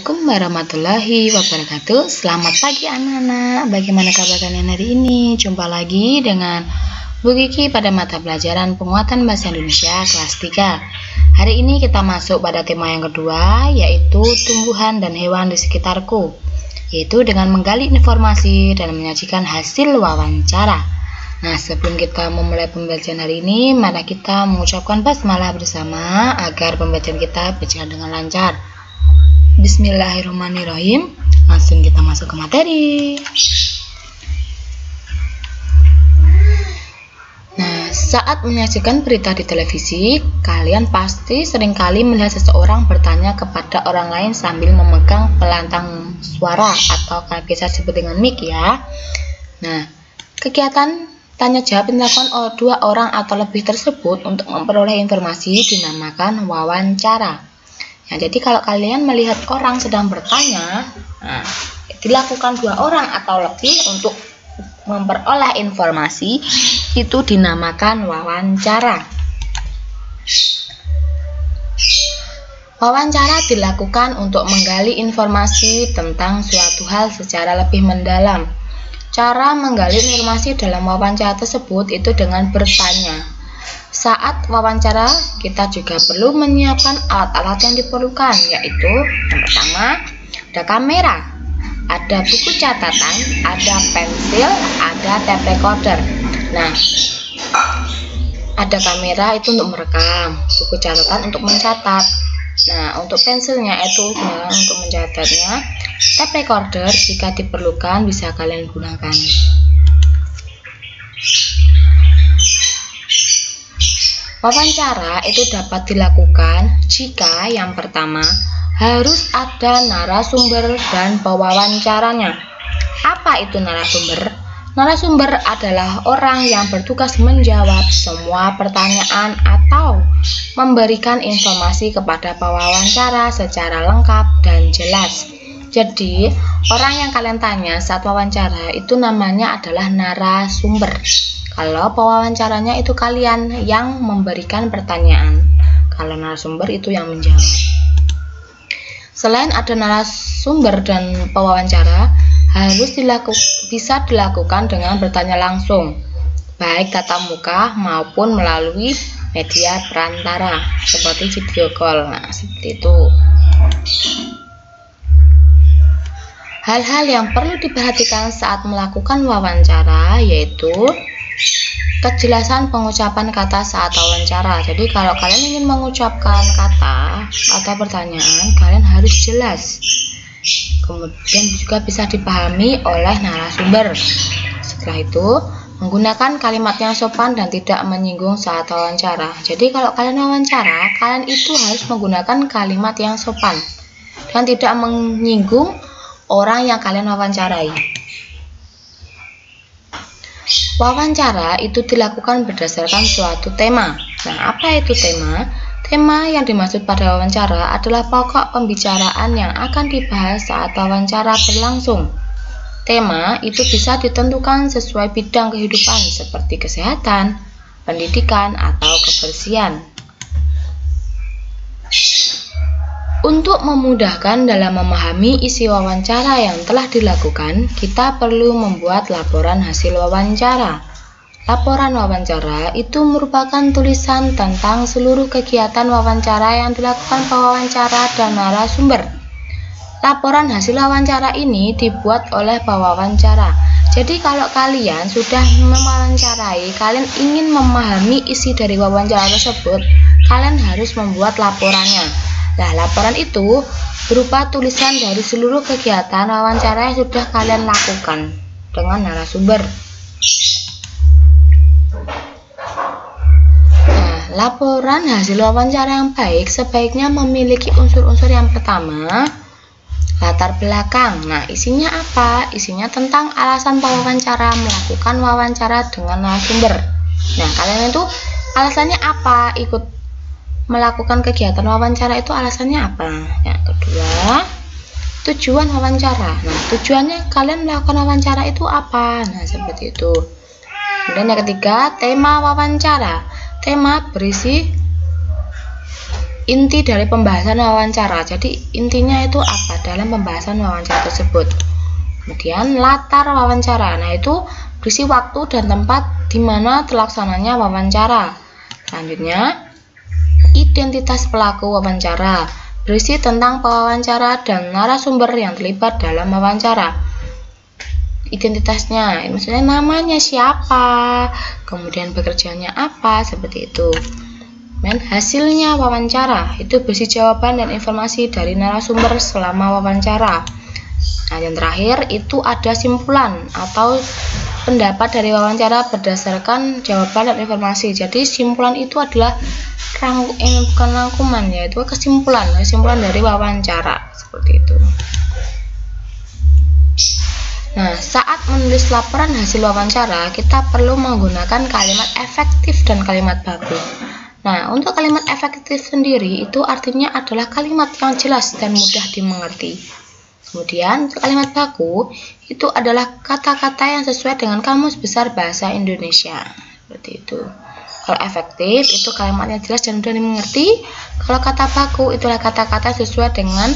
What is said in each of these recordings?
Assalamualaikum warahmatullahi wabarakatuh. Selamat pagi anak-anak. Bagaimana kabar kalian hari ini? Jumpa lagi dengan Bu Kiki pada mata pelajaran penguatan bahasa Indonesia kelas 3. Hari ini kita masuk pada tema yang kedua, yaitu tumbuhan dan hewan di sekitarku, yaitu dengan menggali informasi dan menyajikan hasil wawancara. Nah, sebelum kita memulai pembelajaran hari ini, mari kita mengucapkan basmalah bersama agar pembelajaran kita berjalan dengan lancar. Bismillahirrahmanirrahim. Langsung kita masuk ke materi. Nah, saat menyaksikan berita di televisi, kalian pasti seringkali melihat seseorang bertanya kepada orang lain sambil memegang pelantang suara atau biasa disebut dengan mic ya. Nah, kegiatan tanya jawab dilakukan oleh dua orang atau lebih tersebut untuk memperoleh informasi dinamakan wawancara. Nah, jadi kalau kalian melihat orang sedang bertanya, dilakukan dua orang atau lebih untuk memperoleh informasi, itu dinamakan wawancara. Wawancara dilakukan untuk menggali informasi tentang suatu hal secara lebih mendalam. Cara menggali informasi dalam wawancara tersebut itu dengan bertanya. Saat wawancara, kita juga perlu menyiapkan alat-alat yang diperlukan, yaitu yang pertama, ada kamera, ada buku catatan, ada pensil, ada tape recorder. Nah, ada kamera itu untuk merekam, buku catatan untuk mencatat. Nah, untuk pensilnya itu untuk mencatatnya, tape recorder jika diperlukan bisa kalian gunakan. Wawancara itu dapat dilakukan jika yang pertama harus ada narasumber dan pewawancaranya. Apa itu narasumber? Narasumber adalah orang yang bertugas menjawab semua pertanyaan atau memberikan informasi kepada pewawancara secara lengkap dan jelas. Jadi, orang yang kalian tanya saat wawancara itu namanya adalah narasumber. Kalau pewawancaranya itu kalian yang memberikan pertanyaan, kalau narasumber itu yang menjawab. Selain ada narasumber dan pewawancara, harus bisa dilakukan dengan bertanya langsung, baik tatap muka maupun melalui media perantara seperti video call. Nah, seperti itu. Hal-hal yang perlu diperhatikan saat melakukan wawancara yaitu kejelasan pengucapan kata saat wawancara. Jadi kalau kalian ingin mengucapkan kata atau pertanyaan, kalian harus jelas. Kemudian juga bisa dipahami oleh narasumber. Setelah itu, menggunakan kalimat yang sopan dan tidak menyinggung saat wawancara. Jadi kalau kalian wawancara, kalian itu harus menggunakan kalimat yang sopan dan tidak menyinggung orang yang kalian wawancarai. Wawancara itu dilakukan berdasarkan suatu tema. Nah, apa itu tema? Tema yang dimaksud pada wawancara adalah pokok pembicaraan yang akan dibahas saat wawancara berlangsung. Tema itu bisa ditentukan sesuai bidang kehidupan seperti kesehatan, pendidikan, atau kebersihan. Untuk memudahkan dalam memahami isi wawancara yang telah dilakukan, kita perlu membuat laporan hasil wawancara. Laporan wawancara itu merupakan tulisan tentang seluruh kegiatan wawancara yang dilakukan pewawancara dan narasumber. Laporan hasil wawancara ini dibuat oleh pewawancara. Jadi kalau kalian sudah mewawancarai, kalian ingin memahami isi dari wawancara tersebut, kalian harus membuat laporannya. Nah, laporan itu berupa tulisan dari seluruh kegiatan wawancara yang sudah kalian lakukan dengan narasumber. Nah, laporan hasil wawancara yang baik sebaiknya memiliki unsur-unsur yang pertama, latar belakang. Nah, isinya apa? Isinya tentang alasan pewawancara melakukan wawancara dengan narasumber. Nah, kalian itu alasannya apa ikut melakukan kegiatan wawancara itu alasannya apa? Yang kedua, tujuan wawancara. Nah, tujuannya kalian melakukan wawancara itu apa? Nah, seperti itu. Kemudian yang ketiga, tema wawancara. Tema berisi inti dari pembahasan wawancara. Jadi intinya itu apa dalam pembahasan wawancara tersebut. Kemudian latar wawancara. Nah, itu berisi waktu dan tempat di mana terlaksananya wawancara. Selanjutnya, identitas pelaku wawancara. Berisi tentang pewawancara dan narasumber yang terlibat dalam wawancara. Identitasnya, maksudnya namanya siapa, kemudian pekerjaannya apa, seperti itu. Dan hasilnya wawancara, itu berisi jawaban dan informasi dari narasumber selama wawancara. Nah, yang terakhir itu ada simpulan atau pendapat dari wawancara berdasarkan jawaban dan informasi. Jadi simpulan itu adalah bukan rangkuman, yaitu kesimpulan dari wawancara, seperti itu. Nah, saat menulis laporan hasil wawancara, kita perlu menggunakan kalimat efektif dan kalimat baku. Nah, untuk kalimat efektif sendiri itu artinya adalah kalimat yang jelas dan mudah dimengerti. Kemudian, untuk kalimat baku itu adalah kata-kata yang sesuai dengan Kamus Besar Bahasa Indonesia. Seperti itu. Kalau efektif itu kalimatnya jelas dan mudah dimengerti. Kalau kata baku itulah kata-kata sesuai dengan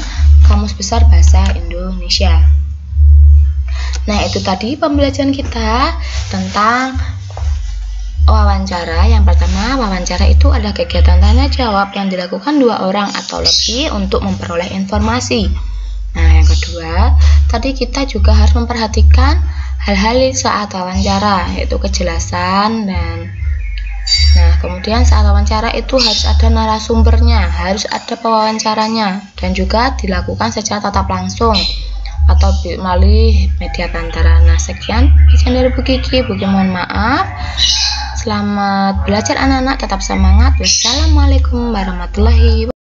Kamus Besar Bahasa Indonesia. Nah, itu tadi pembelajaran kita tentang wawancara. Yang pertama, wawancara itu adalah kegiatan tanya jawab yang dilakukan 2 orang atau lebih untuk memperoleh informasi. Nah, yang kedua, tadi kita juga harus memperhatikan hal-hal saat wawancara, yaitu kejelasan kemudian saat wawancara itu harus ada narasumbernya, harus ada pewawancaranya, dan juga dilakukan secara tatap langsung atau melalui media perantara. Nah, sekian dari Bu Kiki. Bu Kiki mohon maaf. Selamat belajar anak-anak, tetap semangat. Wassalamualaikum warahmatullahi wabarakatuh.